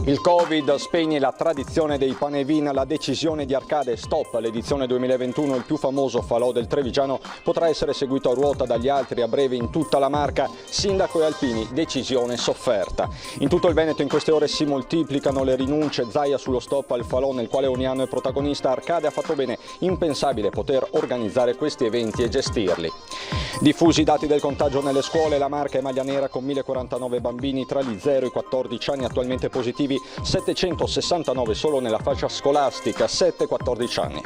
Il Covid spegne la tradizione dei pane e vin, la decisione di Arcade Stop, l'edizione 2021, il più famoso falò del Trevigiano, potrà essere seguito a ruota dagli altri a breve in tutta la Marca. Sindaco e alpini, decisione sofferta. In tutto il Veneto in queste ore si moltiplicano le rinunce, Zaia sullo stop al falò nel quale ogni anno è protagonista. Arcade ha fatto bene, impensabile poter organizzare questi eventi e gestirli. Diffusi i dati del contagio nelle scuole, la Marca è maglia nera con 1049 bambini tra gli 0 e i 14 anni attualmente positivi, 769 solo nella fascia scolastica, 7-14 anni.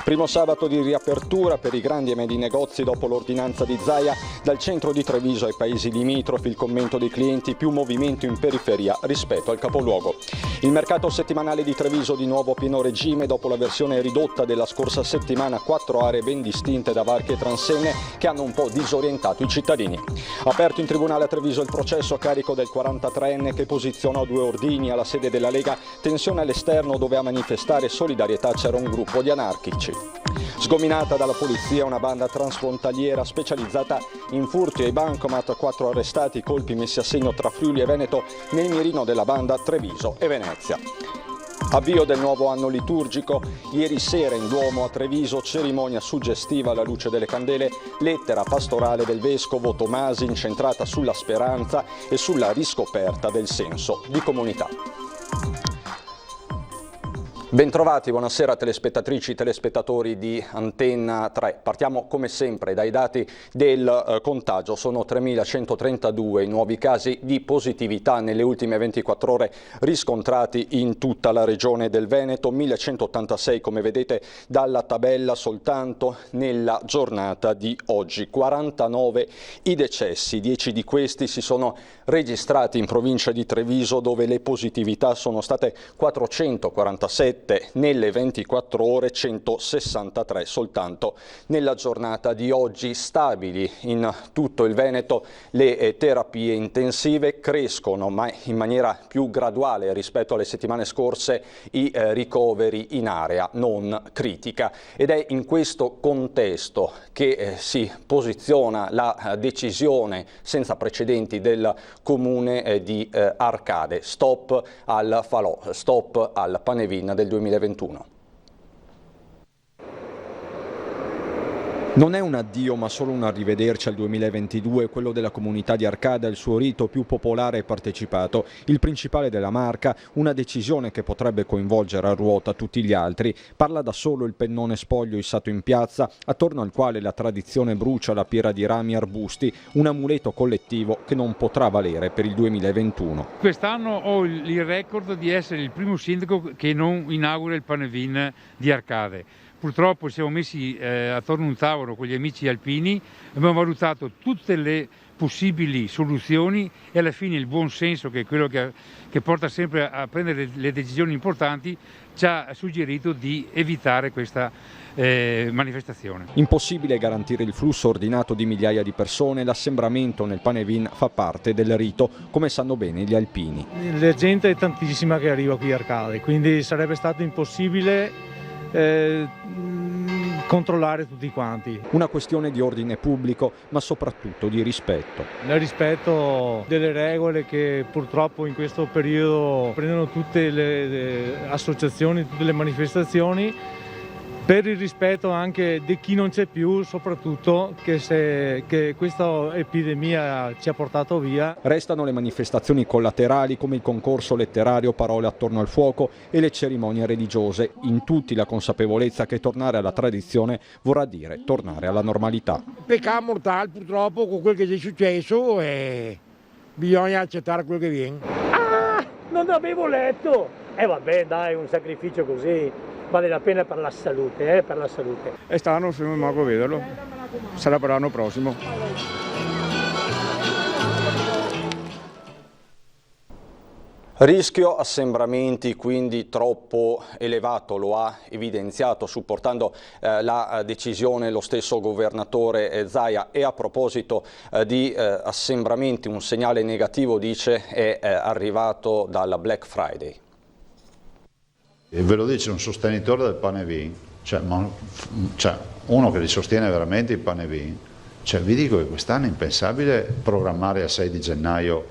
Primo sabato di riapertura per i grandi e medi negozi dopo l'ordinanza di Zaia, dal centro di Treviso ai paesi limitrofi, il commento dei clienti, più movimento in periferia rispetto al capoluogo. Il mercato settimanale di Treviso di nuovo a pieno regime dopo la versione ridotta della scorsa settimana, 4 aree ben distinte da varchi e transenne che hanno un po' disorientato i cittadini. Aperto in tribunale a Treviso il processo a carico del 43enne che posizionò 2 ordini alla sede della Lega, tensione all'esterno dove a manifestare solidarietà c'era un gruppo di anarchici. Sgominata dalla polizia una banda transfrontaliera specializzata in furti ai bancomat, 4 arrestati, colpi messi a segno tra Friuli e Veneto, nel mirino della banda Treviso e Venezia. Avvio del nuovo anno liturgico, ieri sera in Duomo a Treviso, cerimonia suggestiva alla luce delle candele, lettera pastorale del vescovo Tomasi incentrata sulla speranza e sulla riscoperta del senso di comunità. Bentrovati, buonasera telespettatrici e telespettatori di Antenna 3. Partiamo come sempre dai dati del contagio. Sono 3.132 i nuovi casi di positività nelle ultime 24 ore riscontrati in tutta la regione del Veneto, 1.186 come vedete dalla tabella soltanto nella giornata di oggi. 49 i decessi, 10 di questi si sono registrati in provincia di Treviso dove le positività sono state 447 nelle 24 ore, 163 soltanto nella giornata di oggi. Stabili in tutto il Veneto le terapie intensive, crescono ma in maniera più graduale rispetto alle settimane scorse i ricoveri in area non critica ed è in questo contesto che si posiziona la decisione senza precedenti del comune di Arcade. Stop al falò, stop al pane e vin del 2021. Non è un addio ma solo un arrivederci al 2022, quello della comunità di Arcade, il suo rito più popolare e partecipato, il principale della Marca, una decisione che potrebbe coinvolgere a ruota tutti gli altri. Parla da solo il pennone spoglio issato in piazza, attorno al quale la tradizione brucia la pira di rami e arbusti, un amuleto collettivo che non potrà valere per il 2021. Quest'anno ho il record di essere il primo sindaco che non inaugura il pane e vin di Arcade. Purtroppo siamo messi attorno a un tavolo con gli amici alpini, abbiamo valutato tutte le possibili soluzioni e alla fine il buon senso, che è quello che porta sempre a prendere le decisioni importanti, ci ha suggerito di evitare questa manifestazione. Impossibile garantire il flusso ordinato di migliaia di persone, l'assembramento nel pane e vin fa parte del rito, come sanno bene gli alpini. La gente è tantissima che arriva qui a Arcade, quindi sarebbe stato impossibile controllare tutti quanti. Una questione di ordine pubblico, ma soprattutto di rispetto. Il rispetto delle regole che purtroppo in questo periodo prendono tutte le associazioni, tutte le manifestazioni, per il rispetto anche di chi non c'è più, soprattutto che questa epidemia ci ha portato via. Restano le manifestazioni collaterali come il concorso letterario Parole attorno al fuoco e le cerimonie religiose, in tutti la consapevolezza che tornare alla tradizione vorrà dire tornare alla normalità. Peccato mortale purtroppo con quel che è successo e bisogna accettare quel che viene. Ah, non avevo letto! Vabbè dai, un sacrificio così vale la pena per la salute, per la salute. E stanno, se non manco a vederlo, sarà per l'anno prossimo. Rischio assembramenti quindi troppo elevato, lo ha evidenziato supportando la decisione lo stesso governatore Zaia, e a proposito di assembramenti un segnale negativo dice è arrivato dalla Black Friday. E ve lo dice un sostenitore del pane e vin, cioè uno che li sostiene veramente il pane e vin. Vi dico che quest'anno è impensabile programmare a 6 di gennaio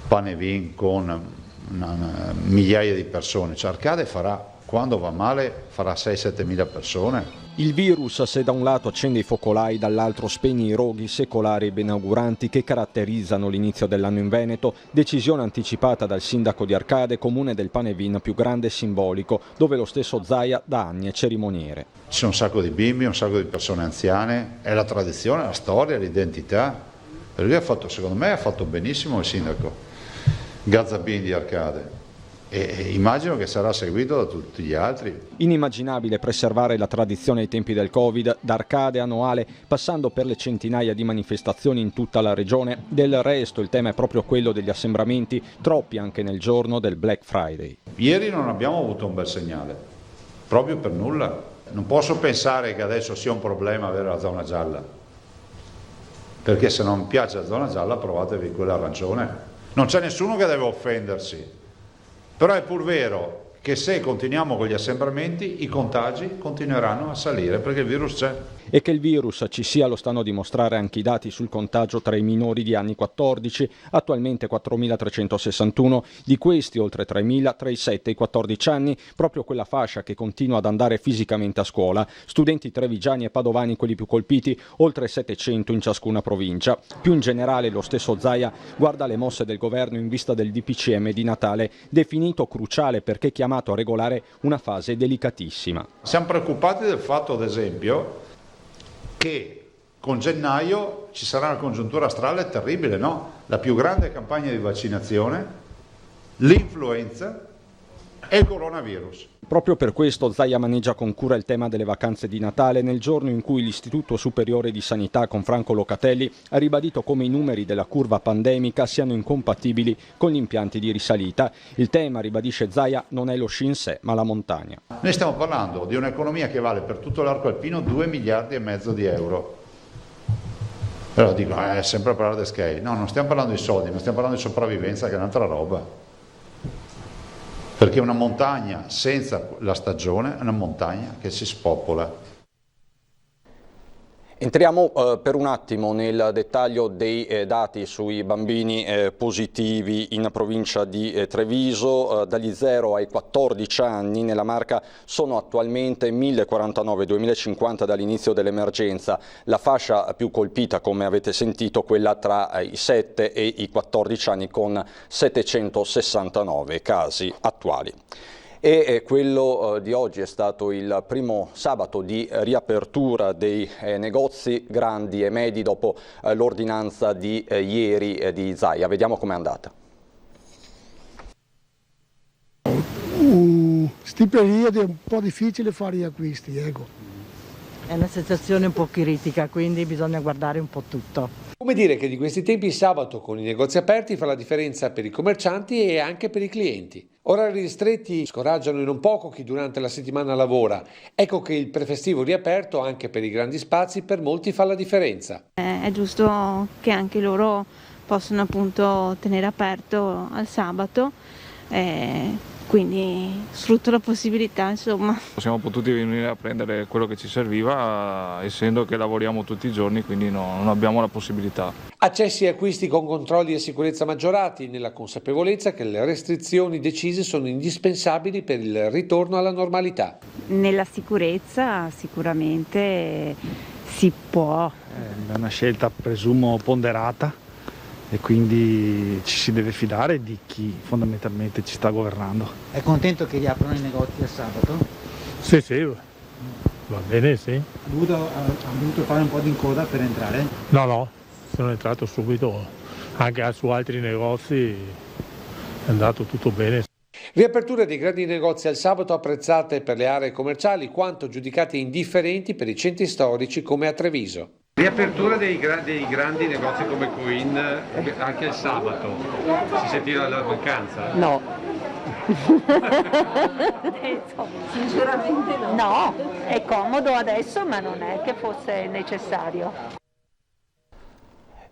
pane e vin con migliaia di persone, cioè Arcade farà, quando va male, farà 6-7 mila persone. Il virus, se da un lato accende i focolai, dall'altro spegne i roghi secolari e benauguranti che caratterizzano l'inizio dell'anno in Veneto, decisione anticipata dal sindaco di Arcade, comune del Panevin più grande e simbolico, dove lo stesso Zaia da anni è cerimoniere. Ci sono un sacco di bimbi, un sacco di persone anziane, è la tradizione, la storia, l'identità. Per lui secondo me ha fatto benissimo il sindaco Gazzabini di Arcade. E immagino che sarà seguito da tutti gli altri. Inimmaginabile preservare la tradizione ai tempi del Covid, da Arcade a Noale, passando per le centinaia di manifestazioni in tutta la regione. Del resto il tema è proprio quello degli assembramenti, troppi anche nel giorno del Black Friday. Ieri non abbiamo avuto un bel segnale, proprio per nulla. Non posso pensare che adesso sia un problema avere la zona gialla, perché se non piace la zona gialla provatevi quella arancione. Non c'è nessuno che deve offendersi. Però è pur vero che se continuiamo con gli assembramenti i contagi continueranno a salire perché il virus c'è. E che il virus ci sia lo stanno a dimostrare anche i dati sul contagio tra i minori di anni 14, attualmente 4.361, di questi oltre 3.000 tra i 7 e i 14 anni, proprio quella fascia che continua ad andare fisicamente a scuola. Studenti trevigiani e padovani quelli più colpiti, oltre 700 in ciascuna provincia. Più in generale lo stesso Zaia guarda le mosse del governo in vista del DPCM di Natale, definito cruciale perché chiamato a regolare una fase delicatissima. Siamo preoccupati del fatto, ad esempio, che con gennaio ci sarà una congiuntura astrale terribile, no? La più grande campagna di vaccinazione, l'influenza e il coronavirus. Proprio per questo Zaia maneggia con cura il tema delle vacanze di Natale nel giorno in cui l'Istituto Superiore di Sanità con Franco Locatelli ha ribadito come i numeri della curva pandemica siano incompatibili con gli impianti di risalita. Il tema, ribadisce Zaia, non è lo sci in sé, ma la montagna. Noi stiamo parlando di un'economia che vale per tutto l'arco alpino 2,5 miliardi di euro. Però dico, è sempre a parlare di scale. No, non stiamo parlando di soldi, ma stiamo parlando di sopravvivenza, che è un'altra roba. Perché una montagna senza la stagione è una montagna che si spopola. Entriamo per un attimo nel dettaglio dei dati sui bambini positivi in provincia di Treviso. Dagli 0 ai 14 anni nella Marca sono attualmente 1049, 2050 dall'inizio dell'emergenza. La fascia più colpita, come avete sentito, quella tra i 7 e i 14 anni con 769 casi attuali. E quello di oggi è stato il primo sabato di riapertura dei negozi grandi e medi dopo l'ordinanza di ieri di Zaia. Vediamo com'è andata. Sti periodi è un po' difficile fare gli acquisti, ecco. È una sensazione un po' critica, quindi bisogna guardare un po' tutto. Come dire che di questi tempi il sabato con i negozi aperti fa la differenza per i commercianti e anche per i clienti. Orari ristretti scoraggiano in un poco chi durante la settimana lavora. Ecco che il prefestivo riaperto anche per i grandi spazi per molti fa la differenza. È giusto che anche loro possano appunto tenere aperto al sabato, quindi sfrutto la possibilità, insomma. Siamo potuti venire a prendere quello che ci serviva, essendo che lavoriamo tutti i giorni, quindi non abbiamo la possibilità. Accessi e acquisti con controlli e sicurezza maggiorati, nella consapevolezza che le restrizioni decise sono indispensabili per il ritorno alla normalità. Nella sicurezza sicuramente si può. È una scelta, presumo, ponderata. E quindi ci si deve fidare di chi fondamentalmente ci sta governando. È contento che riaprano i negozi al sabato? Sì, va bene, sì. Ha dovuto fare un po' di coda per entrare? No, sono entrato subito, anche su altri negozi è andato tutto bene. Riaperture dei grandi negozi al sabato apprezzate per le aree commerciali quanto giudicate indifferenti per i centri storici come a Treviso. Riapertura dei grandi negozi come Queen anche il sabato, si sentiva la mancanza? No. Sinceramente no. No, è comodo adesso ma non è che fosse necessario.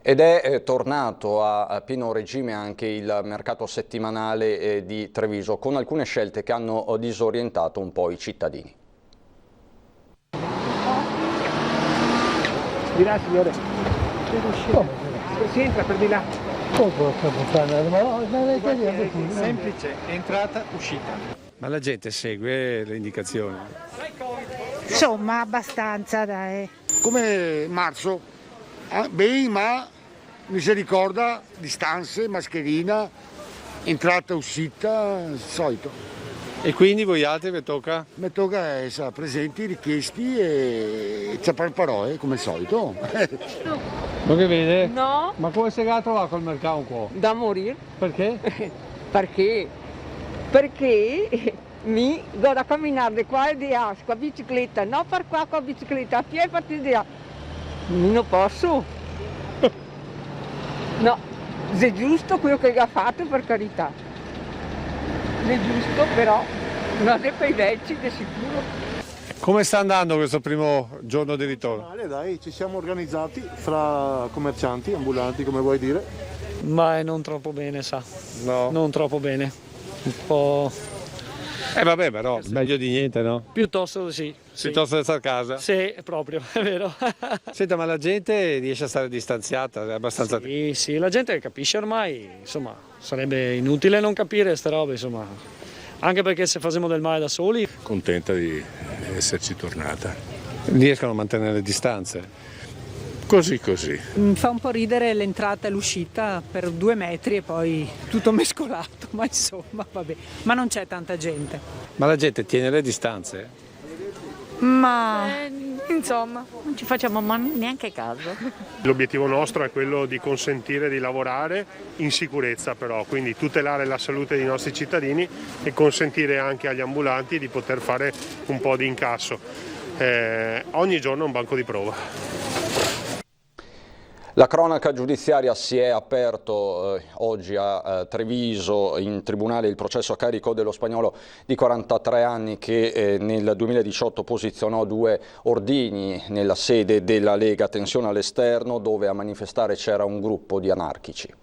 Ed è tornato a pieno regime anche il mercato settimanale di Treviso, con alcune scelte che hanno disorientato un po' i cittadini. Di là, signore. Si entra per di là. Semplice, entrata, uscita. Ma la gente segue le indicazioni? Insomma, abbastanza, dai. Come marzo, bene, ma mi si ricorda distanze, mascherina, entrata, uscita, il solito. E quindi voi altri vi tocca? Mi tocca essere presenti, richiesti e ciappare parole, come al solito. Ma che vede? No. Ma come si trova col mercato qua? Da morire. Perché? Perché mi do da camminare di qua e di là, con la bicicletta, no per qua con la bicicletta, a piedi partire di là. Non posso. No, è giusto quello che ha fatto, per carità. È giusto, però non è per i vecchi, di sicuro. Come sta andando questo primo giorno di ritorno? Male, dai, ci siamo organizzati fra commercianti, ambulanti, come vuoi dire. Ma non troppo bene, sa. No. Non troppo bene. Un po'. Vabbè, però meglio di niente, no? Piuttosto sì. Piuttosto di stare a casa? Sì, proprio, è vero. Senta, ma la gente riesce a stare distanziata? È abbastanza... Sì, la gente capisce ormai, insomma, sarebbe inutile non capire queste robe, insomma. Anche perché se facciamo del male da soli... Contenta di esserci tornata. Riescono a mantenere le distanze? Così. Mi fa un po' ridere l'entrata e l'uscita per 2 metri e poi tutto mescolato, ma insomma, vabbè. Ma non c'è tanta gente. Ma la gente tiene le distanze? Ma insomma, non ci facciamo neanche caso. L'obiettivo nostro è quello di consentire di lavorare in sicurezza però, quindi tutelare la salute dei nostri cittadini e consentire anche agli ambulanti di poter fare un po' di incasso. Ogni giorno è un banco di prova. La cronaca giudiziaria si è aperto oggi a Treviso in tribunale il processo a carico dello spagnolo di 43 anni che nel 2018 posizionò 2 ordigni nella sede della Lega. Tensione all'esterno dove a manifestare c'era un gruppo di anarchici.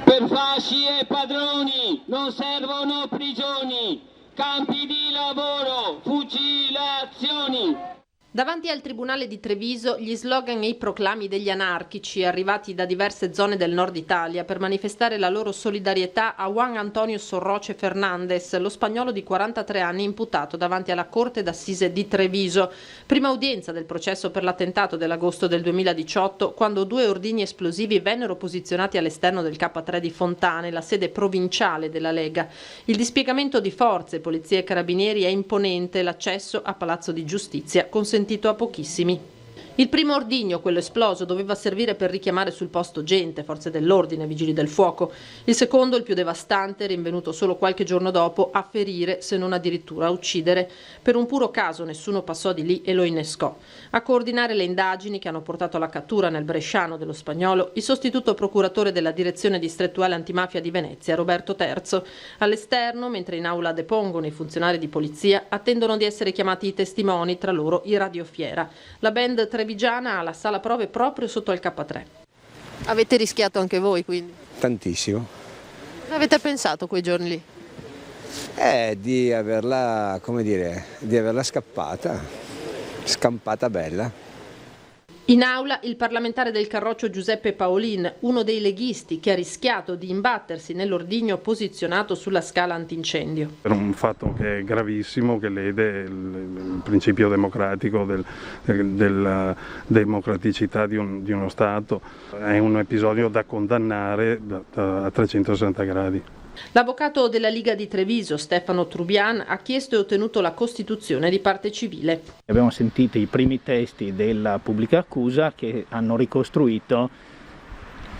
Per fasci e padroni non servono prigioni, campi di lavoro, fucilazioni. Davanti al Tribunale di Treviso gli slogan e i proclami degli anarchici arrivati da diverse zone del nord Italia per manifestare la loro solidarietà a Juan Antonio Sorroche Fernández, lo spagnolo di 43 anni imputato davanti alla Corte d'Assise di Treviso. Prima udienza del processo per l'attentato dell'agosto del 2018, quando 2 ordigni esplosivi vennero posizionati all'esterno del K3 di Fontane, la sede provinciale della Lega. Il dispiegamento di forze, polizia e carabinieri è imponente, l'accesso a Palazzo di Giustizia consentito a pochissimi. Il primo ordigno, quello esploso, doveva servire per richiamare sul posto gente, forze dell'ordine, vigili del fuoco. Il secondo, il più devastante, rinvenuto solo qualche giorno dopo, a ferire, se non addirittura a uccidere. Per un puro caso nessuno passò di lì e lo innescò. A coordinare le indagini che hanno portato alla cattura nel bresciano dello spagnolo il sostituto procuratore della direzione distrettuale antimafia di Venezia, Roberto Terzo. All'esterno, mentre in aula depongono i funzionari di polizia, attendono di essere chiamati i testimoni, tra loro i radiofiera. La band trevigiana ha la sala prove proprio sotto al K3. Avete rischiato anche voi, quindi? Tantissimo. Cosa avete pensato quei giorni lì? Di averla, come dire, di averla scampata bella. In aula il parlamentare del Carroccio Giuseppe Paolin, uno dei leghisti che ha rischiato di imbattersi nell'ordigno posizionato sulla scala antincendio. È un fatto che è gravissimo, che lede il principio democratico della democraticità di uno Stato. È un episodio da condannare a 360 gradi. L'avvocato della Liga di Treviso, Stefano Trubian, ha chiesto e ottenuto la costituzione di parte civile. Abbiamo sentito i primi testi della pubblica accusa che hanno ricostruito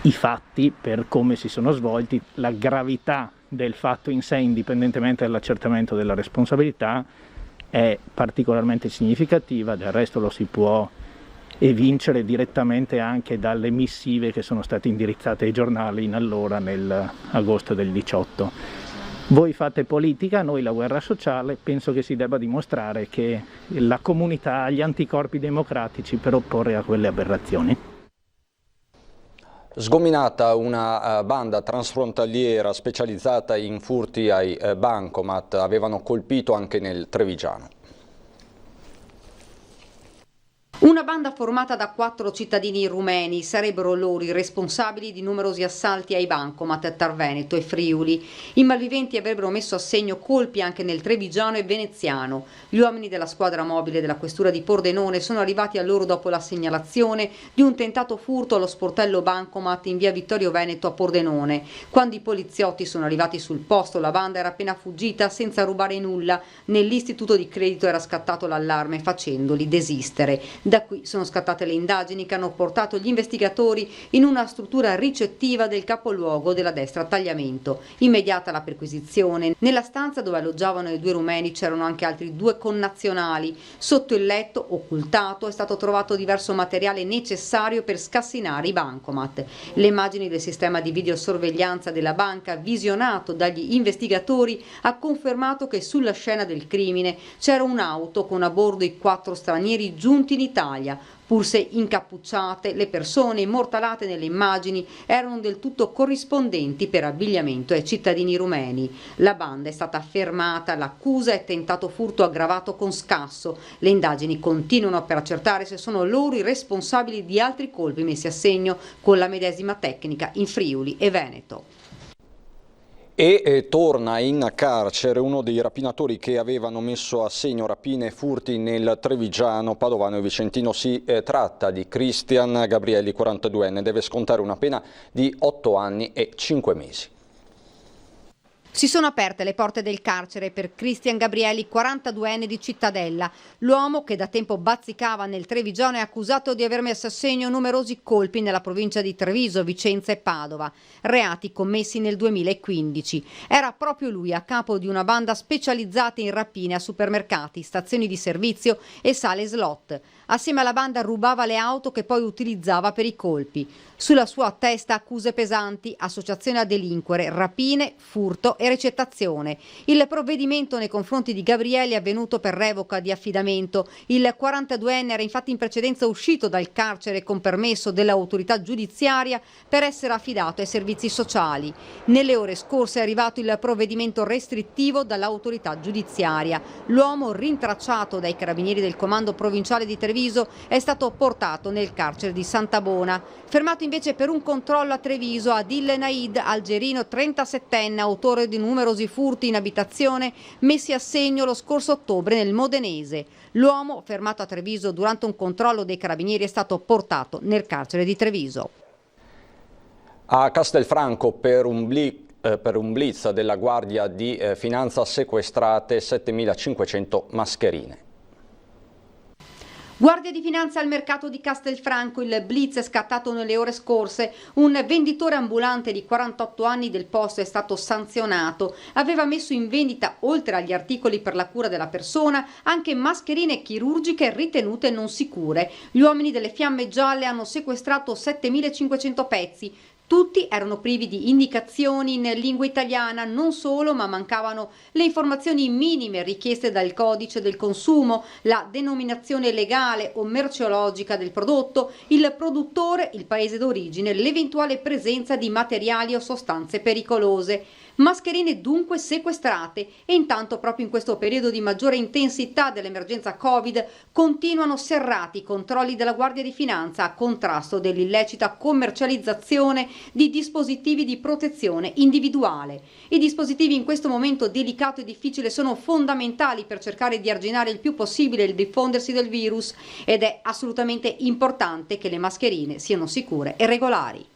i fatti per come si sono svolti, la gravità del fatto in sé, indipendentemente dall'accertamento della responsabilità, è particolarmente significativa, del resto lo si può evincere direttamente anche dalle missive che sono state indirizzate ai giornali in allora nell'agosto del 18. Voi fate politica, noi la guerra sociale, penso che si debba dimostrare che la comunità ha gli anticorpi democratici per opporre a quelle aberrazioni. Sgominata una banda transfrontaliera specializzata in furti ai bancomat, avevano colpito anche nel Trevigiano. Una banda formata da 4 cittadini rumeni sarebbero loro i responsabili di numerosi assalti ai bancomat tra Veneto e Friuli. I malviventi avrebbero messo a segno colpi anche nel Trevigiano e Veneziano. Gli uomini della squadra mobile della questura di Pordenone sono arrivati a loro dopo la segnalazione di un tentato furto allo sportello bancomat in via Vittorio Veneto a Pordenone. Quando i poliziotti sono arrivati sul posto, la banda era appena fuggita senza rubare nulla. Nell'istituto di credito era scattato l'allarme facendoli desistere. Da qui sono scattate le indagini che hanno portato gli investigatori in una struttura ricettiva del capoluogo della destra Tagliamento. Immediata la perquisizione. Nella stanza dove alloggiavano i 2 rumeni c'erano anche altri 2 connazionali. Sotto il letto, occultato, è stato trovato diverso materiale necessario per scassinare i bancomat. Le immagini del sistema di videosorveglianza della banca, visionato dagli investigatori, ha confermato che sulla scena del crimine c'era un'auto con a bordo i 4 stranieri giunti in Italia. Pur se incappucciate, le persone immortalate nelle immagini erano del tutto corrispondenti per abbigliamento ai cittadini rumeni. La banda è stata fermata, l'accusa è tentato furto aggravato con scasso. Le indagini continuano per accertare se sono loro i responsabili di altri colpi messi a segno con la medesima tecnica in Friuli e Veneto. E torna in carcere uno dei rapinatori che avevano messo a segno rapine e furti nel Trevigiano, Padovano e Vicentino. Si tratta di Cristian Gabrielli, 42enne, deve scontare una pena di 8 anni e 5 mesi. Si sono aperte le porte del carcere per Cristian Gabrielli, 42enne di Cittadella. L'uomo, che da tempo bazzicava nel Trevigiano, è accusato di aver messo a segno numerosi colpi nella provincia di Treviso, Vicenza e Padova, reati commessi nel 2015. Era proprio lui a capo di una banda specializzata in rapine a supermercati, stazioni di servizio e sale slot. Assieme alla banda rubava le auto che poi utilizzava per i colpi. Sulla sua testa accuse pesanti, associazione a delinquere, rapine, furto e recettazione. Il provvedimento nei confronti di Gabrielli è avvenuto per revoca di affidamento. Il 42enne era infatti in precedenza uscito dal carcere con permesso dell'autorità giudiziaria per essere affidato ai servizi sociali. Nelle ore scorse è arrivato il provvedimento restrittivo dall'autorità giudiziaria. L'uomo, rintracciato dai carabinieri del comando provinciale di Treviso, è stato portato nel carcere di Santabona. Fermato invece per un controllo a Treviso Adil Naid, algerino 37enne, autore di numerosi furti in abitazione messi a segno lo scorso ottobre nel Modenese. L'uomo, fermato a Treviso durante un controllo dei carabinieri, è stato portato nel carcere di Treviso. A Castelfranco per un blitz della Guardia di Finanza sequestrate 7.500 mascherine. Guardia di Finanza al mercato di Castelfranco, il blitz è scattato nelle ore scorse. Un venditore ambulante di 48 anni del posto è stato sanzionato. Aveva messo in vendita, oltre agli articoli per la cura della persona, anche mascherine chirurgiche ritenute non sicure. Gli uomini delle Fiamme Gialle hanno sequestrato 7.500 pezzi. Tutti erano privi di indicazioni in lingua italiana, non solo, ma mancavano le informazioni minime richieste dal codice del consumo, la denominazione legale o merceologica del prodotto, il produttore, il paese d'origine, l'eventuale presenza di materiali o sostanze pericolose. Mascherine dunque sequestrate e intanto proprio in questo periodo di maggiore intensità dell'emergenza Covid continuano serrati i controlli della Guardia di Finanza a contrasto dell'illecita commercializzazione di dispositivi di protezione individuale. I dispositivi in questo momento delicato e difficile sono fondamentali per cercare di arginare il più possibile il diffondersi del virus ed è assolutamente importante che le mascherine siano sicure e regolari.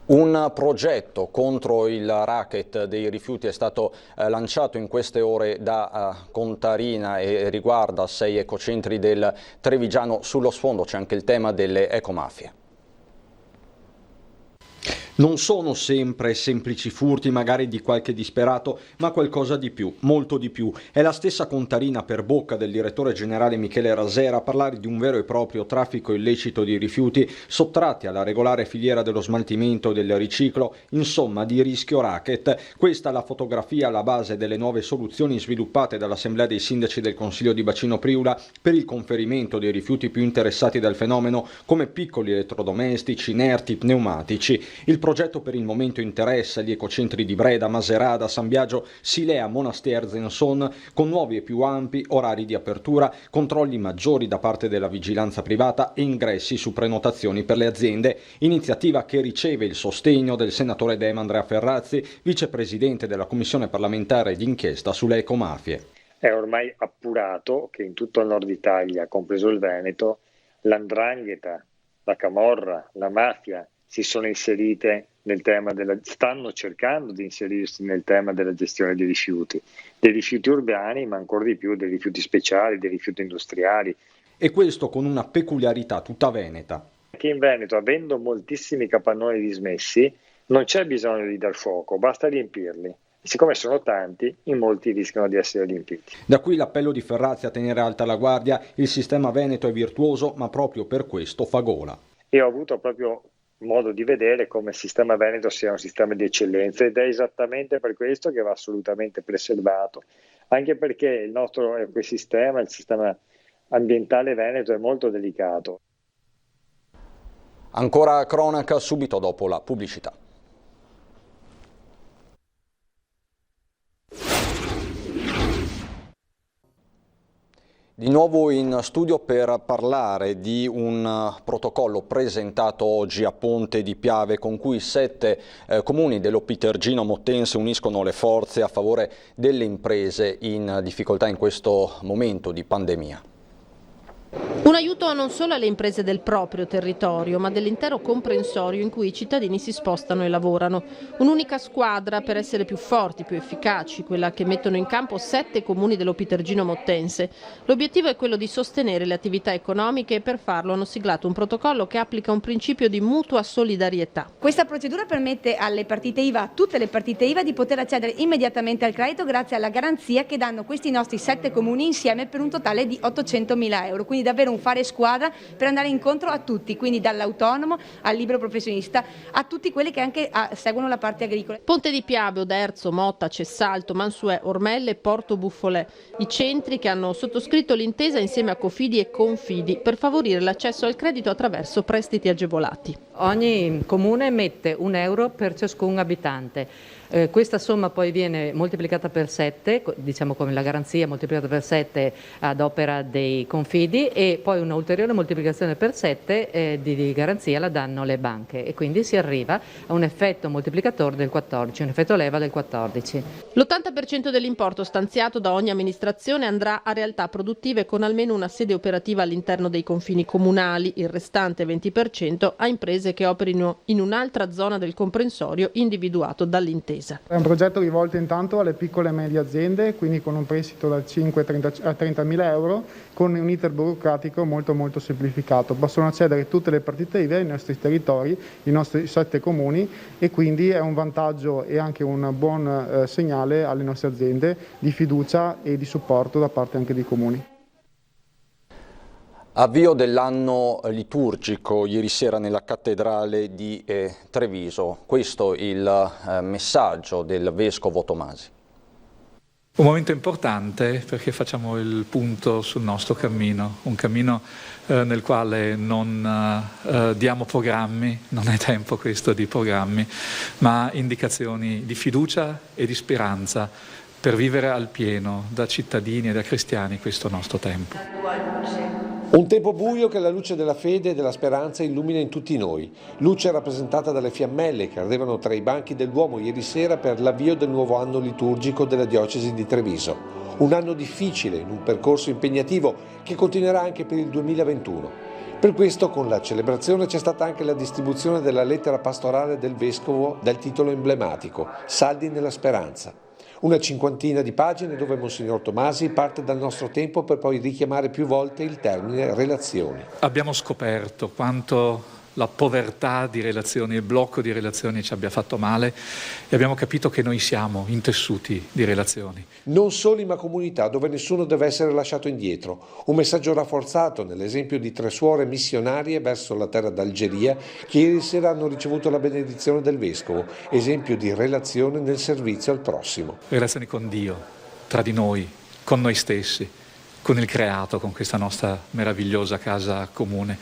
Un progetto contro il racket dei rifiuti è stato lanciato in queste ore da Contarina e riguarda 6 ecocentri del Trevigiano. Sullo sfondo c'è anche il tema delle ecomafie. Non sono sempre semplici furti, magari di qualche disperato, ma qualcosa di più, molto di più. È la stessa Contarina, per bocca del direttore generale Michele Rasera, a parlare di un vero e proprio traffico illecito di rifiuti sottratti alla regolare filiera dello smaltimento e del riciclo, insomma di rischio racket. Questa è la fotografia alla base delle nuove soluzioni sviluppate dall'Assemblea dei Sindaci del Consiglio di Bacino Priula per il conferimento dei rifiuti più interessati dal fenomeno, come piccoli elettrodomestici, inerti, pneumatici. Il progetto per il momento interessa gli ecocentri di Breda, Maserata, San Biagio, Silea, Monastier-Zenson, con nuovi e più ampi orari di apertura, controlli maggiori da parte della vigilanza privata e ingressi su prenotazioni per le aziende, iniziativa che riceve il sostegno del senatore Dem Andrea Ferrazzi, vicepresidente della Commissione parlamentare d'inchiesta sulle ecomafie. È ormai appurato che in tutto il nord Italia, compreso il Veneto, l''ndrangheta, la camorra, la mafia si sono inserite nel tema stanno cercando di inserirsi nel tema della gestione dei rifiuti urbani, ma ancora di più dei rifiuti speciali, dei rifiuti industriali. E questo con una peculiarità tutta veneta. Che in Veneto, avendo moltissimi capannoni dismessi, non c'è bisogno di dar fuoco, basta riempirli. Siccome sono tanti, in molti rischiano di essere riempiti. Da qui l'appello di Ferrazzi a tenere alta la guardia. Il sistema veneto è virtuoso, ma proprio per questo fa gola. E ho avuto proprio modo di vedere come il sistema veneto sia un sistema di eccellenza, ed è esattamente per questo che va assolutamente preservato, anche perché il nostro ecosistema, il sistema ambientale veneto è molto delicato. Ancora cronaca subito dopo la pubblicità. Di nuovo in studio per parlare di un protocollo presentato oggi a Ponte di Piave con cui 7 comuni dell'Opitergino Mottense uniscono le forze a favore delle imprese in difficoltà in questo momento di pandemia. Un aiuto non solo alle imprese del proprio territorio, ma dell'intero comprensorio in cui i cittadini si spostano e lavorano. Un'unica squadra per essere più forti, più efficaci, quella che mettono in campo 7 comuni dell'Opitergino Mottense. L'obiettivo è quello di sostenere le attività economiche e per farlo hanno siglato un protocollo che applica un principio di mutua solidarietà. Questa procedura permette alle partite IVA, a tutte le partite IVA, di poter accedere immediatamente al credito grazie alla garanzia che danno questi nostri 7 comuni insieme per un totale di 800.000 euro. Quindi davvero un fare squadra per andare incontro a tutti, quindi dall'autonomo al libero professionista, a tutti quelli che anche seguono la parte agricola. Ponte di Piave, Oderzo, Motta, Cessalto, Mansuè, Ormelle e Porto Buffolè, i centri che hanno sottoscritto l'intesa insieme a Cofidi e Confidi per favorire l'accesso al credito attraverso prestiti agevolati. Ogni comune mette €1 per ciascun abitante. Questa somma poi viene moltiplicata per 7, diciamo come la garanzia moltiplicata per 7 ad opera dei confidi, e poi una ulteriore moltiplicazione per 7 di garanzia la danno le banche, e quindi si arriva a un effetto moltiplicatore del 14, un effetto leva del 14. L'80% dell'importo stanziato da ogni amministrazione andrà a realtà produttive con almeno una sede operativa all'interno dei confini comunali, il restante 20% a imprese che operino in un'altra zona del comprensorio individuato dall'intesa. È un progetto rivolto intanto alle piccole e medie aziende, quindi con un prestito da 5 a 30.000 euro, con un iter burocratico molto semplificato. Possono accedere tutte le partite IVA ai nostri territori, i nostri 7 comuni, e quindi è un vantaggio e anche un buon segnale alle nostre aziende di fiducia e di supporto da parte anche dei comuni. Avvio dell'anno liturgico ieri sera nella cattedrale di Treviso. Questo il messaggio del vescovo Tomasi. Un momento importante perché facciamo il punto sul nostro cammino, un cammino nel quale non diamo programmi, non è tempo questo di programmi, ma indicazioni di fiducia e di speranza per vivere al pieno da cittadini e da cristiani questo nostro tempo. Un tempo buio che la luce della fede e della speranza illumina in tutti noi. Luce rappresentata dalle fiammelle che ardevano tra i banchi del Duomo ieri sera per l'avvio del nuovo anno liturgico della diocesi di Treviso. Un anno difficile, in un percorso impegnativo che continuerà anche per il 2021. Per questo con la celebrazione c'è stata anche la distribuzione della lettera pastorale del Vescovo dal titolo emblematico, Saldi nella Speranza. Una 50ina di pagine dove Monsignor Tomasi parte dal nostro tempo per poi richiamare più volte il termine relazioni. Abbiamo scoperto quanto la povertà di relazioni, il blocco di relazioni ci abbia fatto male, e abbiamo capito che noi siamo intessuti di relazioni. Non soli ma comunità dove nessuno deve essere lasciato indietro. Un messaggio rafforzato nell'esempio di 3 suore missionarie verso la terra d'Algeria che ieri sera hanno ricevuto la benedizione del Vescovo, esempio di relazione nel servizio al prossimo. Relazioni con Dio, tra di noi, con noi stessi, con il creato, con questa nostra meravigliosa casa comune.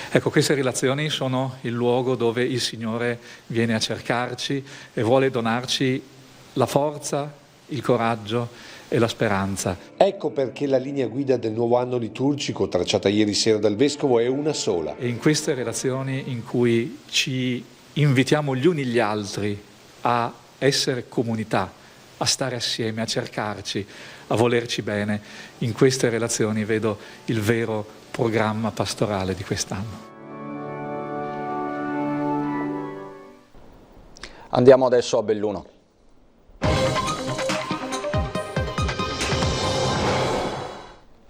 Ecco, queste relazioni sono il luogo dove il Signore viene a cercarci e vuole donarci la forza, il coraggio e la speranza. Ecco perché la linea guida del nuovo anno liturgico tracciata ieri sera dal Vescovo è una sola. E in queste relazioni in cui ci invitiamo gli uni gli altri a essere comunità, a stare assieme, a cercarci, a volerci bene, in queste relazioni vedo il vero programma pastorale di quest'anno. Andiamo adesso a Belluno.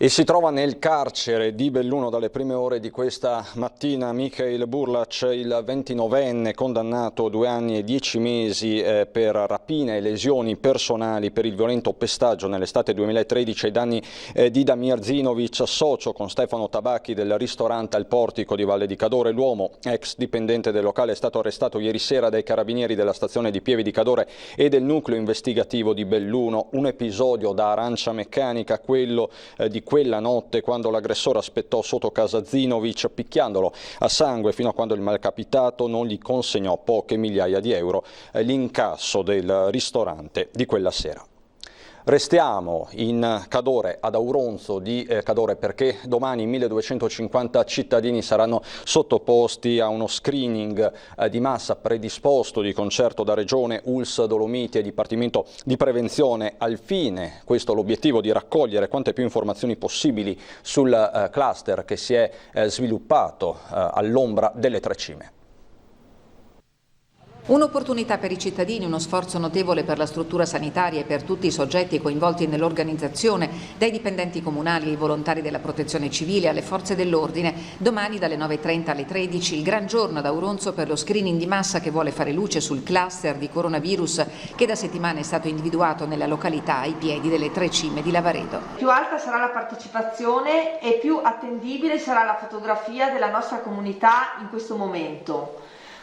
E si trova nel carcere di Belluno dalle prime ore di questa mattina Mikhail Burlac, il 29enne condannato a 2 anni e 10 mesi per rapine e lesioni personali per il violento pestaggio nell'estate 2013 ai danni di Damir Zinovic, socio con Stefano Tabacchi del ristorante al Portico di Valle di Cadore. L'uomo, ex dipendente del locale, è stato arrestato ieri sera dai carabinieri della stazione di Pieve di Cadore e del nucleo investigativo di Belluno. Un episodio da arancia meccanica, quello di quella notte quando l'aggressore aspettò sotto casa Zinovic picchiandolo a sangue fino a quando il malcapitato non gli consegnò poche migliaia di euro, l'incasso del ristorante di quella sera. Restiamo in Cadore, ad Auronzo di Cadore, perché domani 1250 cittadini saranno sottoposti a uno screening di massa predisposto di concerto da Regione, ULSS, Dolomiti e Dipartimento di Prevenzione, al fine, questo l'obiettivo, di raccogliere quante più informazioni possibili sul cluster che si è sviluppato all'ombra delle Tre Cime. Un'opportunità per i cittadini, uno sforzo notevole per la struttura sanitaria e per tutti i soggetti coinvolti nell'organizzazione, dai dipendenti comunali ai volontari della protezione civile alle forze dell'ordine. Domani dalle 9:30 alle 13 il gran giorno ad Auronzo per lo screening di massa che vuole fare luce sul cluster di coronavirus che da settimane è stato individuato nella località ai piedi delle Tre Cime di Lavaredo. Più alta sarà la partecipazione e più attendibile sarà la fotografia della nostra comunità in questo momento,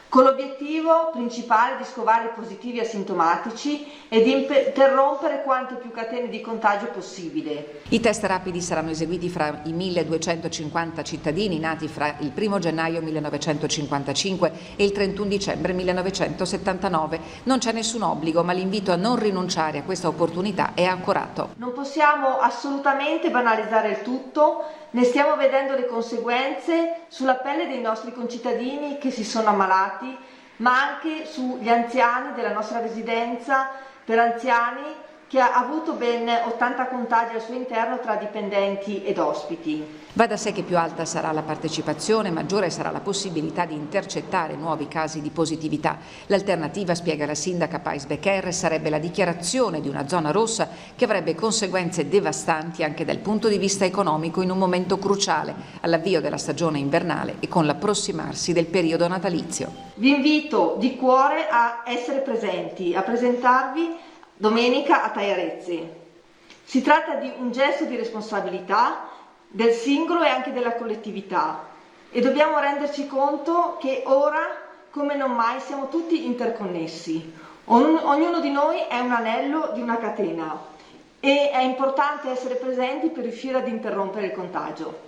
con l'obiettivo principale di scovare i positivi asintomatici e di interrompere quante più catene di contagio possibile. I test rapidi saranno eseguiti fra i 1250 cittadini nati fra il 1 gennaio 1955 e il 31 dicembre 1979. Non c'è nessun obbligo, ma l'invito a non rinunciare a questa opportunità è accorato. Non possiamo assolutamente banalizzare il tutto. Ne stiamo vedendo le conseguenze sulla pelle dei nostri concittadini che si sono ammalati, ma anche sugli anziani della nostra residenza per anziani, che ha avuto ben 80 contagi al suo interno tra dipendenti ed ospiti. Va da sé che più alta sarà la partecipazione, maggiore sarà la possibilità di intercettare nuovi casi di positività. L'alternativa, spiega la sindaca Pais Becker, sarebbe la dichiarazione di una zona rossa che avrebbe conseguenze devastanti anche dal punto di vista economico in un momento cruciale, all'avvio della stagione invernale e con l'approssimarsi del periodo natalizio. Vi invito di cuore a essere presenti, a presentarvi domenica a Taiarezzi. Si tratta di un gesto di responsabilità del singolo e anche della collettività e dobbiamo renderci conto che ora, come non mai, siamo tutti interconnessi. Ognuno di noi è un anello di una catena e è importante essere presenti per riuscire ad interrompere il contagio.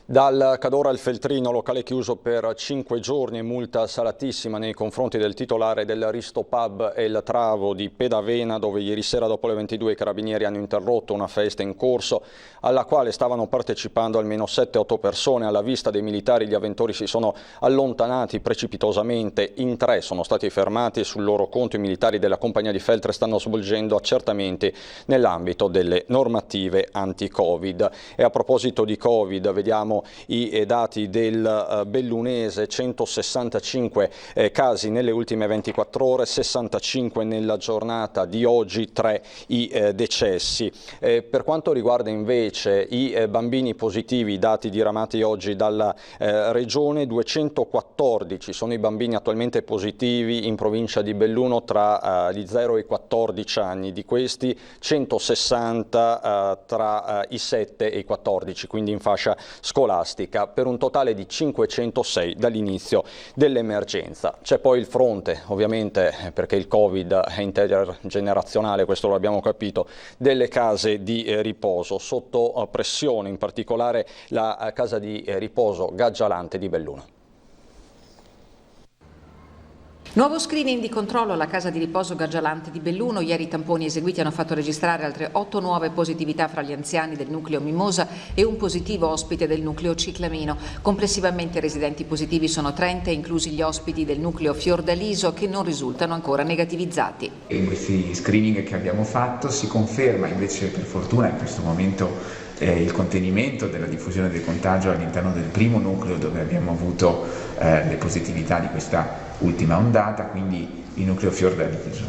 Dal Cadore al Feltrino, locale chiuso per 5 giorni e multa salatissima nei confronti del titolare del Risto Pub e il Travo di Pedavena, dove ieri sera dopo le 22 i carabinieri hanno interrotto una festa in corso alla quale stavano partecipando almeno 7-8 persone. Alla vista dei militari gli avventori si sono allontanati precipitosamente, in 3 sono stati fermati e sul loro conto i militari della compagnia di Feltre stanno svolgendo accertamenti nell'ambito delle normative anti-Covid. E a proposito di Covid, vediamo i dati del bellunese: 165 casi nelle ultime 24 ore, 65 nella giornata di oggi, 3 i decessi. Per quanto riguarda invece i bambini positivi, dati diramati oggi dalla regione, 214 sono i bambini attualmente positivi in provincia di Belluno tra gli 0 e i 14 anni, di questi 160 tra i 7 e i 14, quindi in fascia scolastica. scolastica, per un totale di 506 dall'inizio dell'emergenza. C'è poi il fronte, ovviamente, perché il Covid è intergenerazionale, questo lo abbiamo capito, delle case di riposo sotto pressione, in particolare la casa di riposo Gaggialante di Belluno. Nuovo screening di controllo alla casa di riposo Gaggialante di Belluno. Ieri i tamponi eseguiti hanno fatto registrare altre 8 nuove positività fra gli anziani del nucleo Mimosa e un positivo ospite del nucleo Ciclamino. Complessivamente i residenti positivi sono 30, inclusi gli ospiti del nucleo Fiordaliso, che non risultano ancora negativizzati. In questi screening che abbiamo fatto si conferma invece, per fortuna, in questo momento il contenimento della diffusione del contagio all'interno del primo nucleo dove abbiamo avuto le positività di questa ultima ondata, quindi il nucleo Fiordaliso.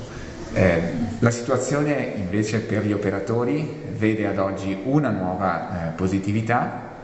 La situazione invece per gli operatori vede ad oggi una nuova positività,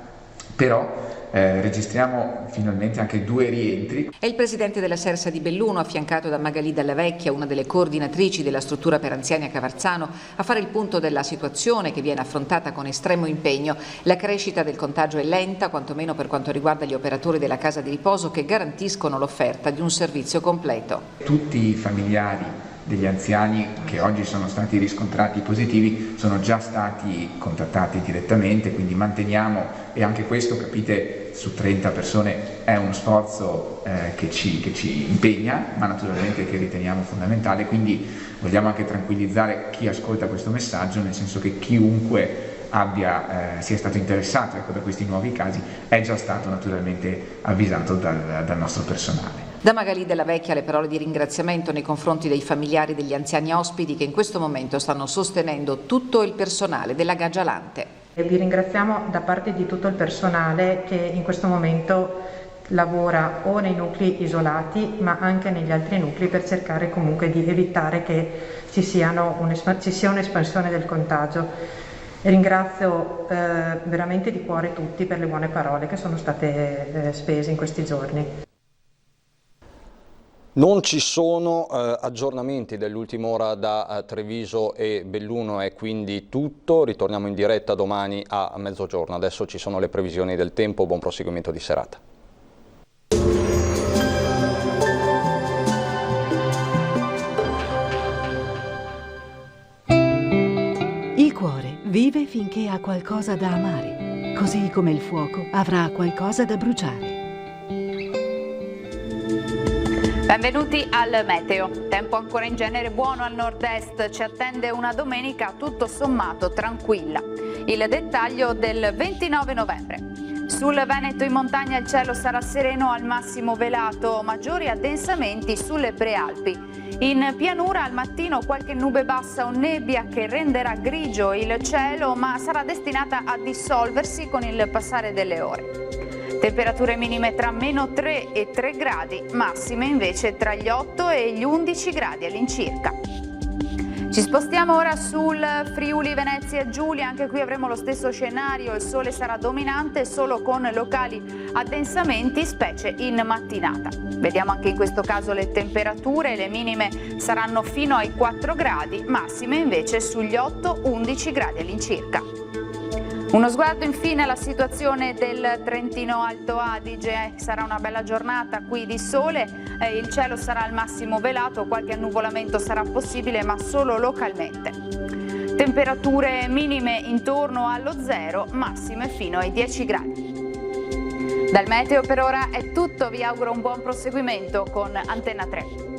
però registriamo finalmente anche 2 rientri. È il presidente della Sersa di Belluno, affiancato da Magalì Dalla Vecchia, una delle coordinatrici della struttura per anziani a Cavarzano, a fare il punto della situazione che viene affrontata con estremo impegno. La crescita del contagio è lenta, quantomeno per quanto riguarda gli operatori della casa di riposo, che garantiscono l'offerta di un servizio completo. Tutti i familiari degli anziani che oggi sono stati riscontrati positivi sono già stati contattati direttamente, quindi manteniamo, e anche questo, capite, su 30 persone è uno sforzo che ci impegna, ma naturalmente che riteniamo fondamentale, quindi vogliamo anche tranquillizzare chi ascolta questo messaggio, nel senso che chiunque sia stato interessato da questi nuovi casi è già stato naturalmente avvisato dal nostro personale. Da Magalì Della Vecchia le parole di ringraziamento nei confronti dei familiari degli anziani ospiti che in questo momento stanno sostenendo tutto il personale della Gaggialante. Vi ringraziamo da parte di tutto il personale che in questo momento lavora o nei nuclei isolati ma anche negli altri nuclei per cercare comunque di evitare che ci sia un'espansione del contagio. Ringrazio veramente di cuore tutti per le buone parole che sono state spese in questi giorni. Non ci sono aggiornamenti dell'ultima ora da Treviso e Belluno, è quindi tutto. Ritorniamo in diretta domani a mezzogiorno. Adesso ci sono le previsioni del tempo. Buon proseguimento di serata. Il cuore vive finché ha qualcosa da amare, così come il fuoco avrà qualcosa da bruciare. Benvenuti al meteo. Tempo ancora in genere buono al nord-est, ci attende una domenica tutto sommato tranquilla. Il dettaglio del 29 novembre. Sul Veneto in montagna il cielo sarà sereno, al massimo velato, maggiori addensamenti sulle prealpi. In pianura al mattino qualche nube bassa o nebbia che renderà grigio il cielo, ma sarà destinata a dissolversi con il passare delle ore. Temperature minime tra -3 e 3 gradi, massime invece tra gli 8 e gli 11 gradi all'incirca. Ci spostiamo ora sul Friuli Venezia Giulia, anche qui avremo lo stesso scenario, il sole sarà dominante solo con locali addensamenti, specie in mattinata. Vediamo anche in questo caso le temperature, le minime saranno fino ai 4 gradi, massime invece sugli 8-11 gradi all'incirca. Uno sguardo infine alla situazione del Trentino Alto Adige. Sarà una bella giornata qui di sole, il cielo sarà al massimo velato, qualche annuvolamento sarà possibile ma solo localmente. Temperature minime intorno allo 0, massime fino ai 10 gradi. Dal meteo per ora è tutto, vi auguro un buon proseguimento con Antenna 3.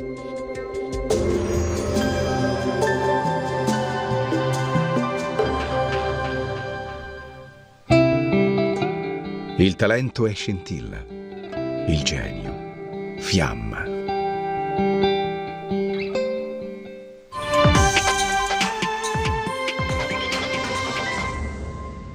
Il talento è scintilla, il genio, fiamma.